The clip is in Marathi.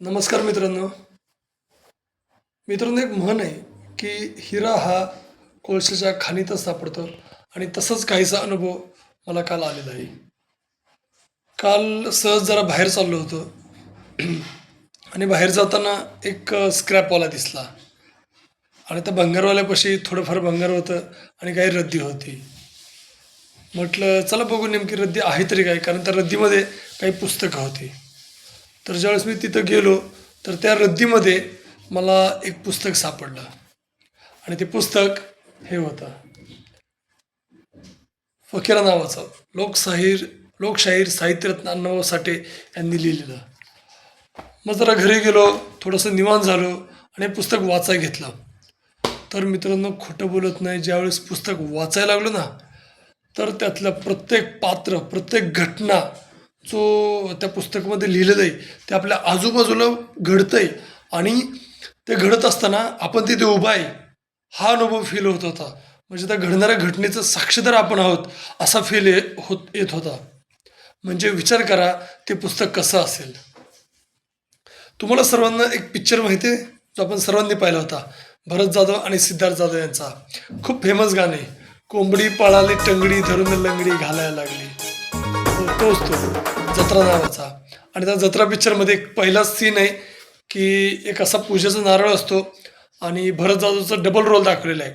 नमस्कार मित्रांनो. मित्रांनो, एक म्हण आहे की हिरा हा कोळशाच्या खाणीतच सापडतो आणि तसंच काहीसा अनुभव मला काल आलेला आहे. काल सहज जरा बाहेर चाललो होतो आणि बाहेर जाताना एक स्क्रॅपवाला दिसला आणि त्या भंगारवाल्यापाशी थोडंफार भंगार होतं आणि काही रद्दी होती. म्हटलं चला बघू नेमकी रद्दी आहे तरी काय, कारण त्या रद्दीमध्ये काही पुस्तकं होती. तर ज्यावेळेस मी तिथं गेलो तर त्या रद्दीमध्ये मला एक पुस्तक सापडलं आणि ते पुस्तक हे होतं, फकीरा नावाचं. लोकशाहीर साहित्यरत्न अण्णाभाऊ साठे यांनी लिहिलेलं. मग जरा घरी गेलो, थोडंसं निवांत झालो आणि हे पुस्तक वाचायला घेतलं. तर मित्रांनो, खोटं बोलत नाही, ज्यावेळेस पुस्तक वाचायला लागलो ना, तर त्यातलं प्रत्येक पात्र, प्रत्येक घटना जो त्या पुस्तकामध्ये लिहिलेलं आहे ते आपल्या आजूबाजूला घडतंय आणि ते घडत असताना आपण तिथे उभा आहे हा अनुभव फील होत होता. म्हणजे त्या घडणाऱ्या घटनेचं साक्षीदार आपण आहोत असा फील येत होता. म्हणजे विचार करा ते पुस्तक कसं असेल. तुम्हाला सर्वांना एक पिक्चर माहिती आहे जो आपण सर्वांनी पाहिला होता, भरत जाधव आणि सिद्धार्थ जाधव यांचा. खूप फेमस गाणे, कोंबडी पळाली टंगडी धरून लंगडी घालायला लागली. तोच तो जत्रा नावाचा. आणि त्या जत्रा पिक्चरमध्ये एक पहिलाच सीन आहे की एक असा पूजेचा नारळ असतो आणि भरत जाधवचा डबल रोल दाखवलेला आहे.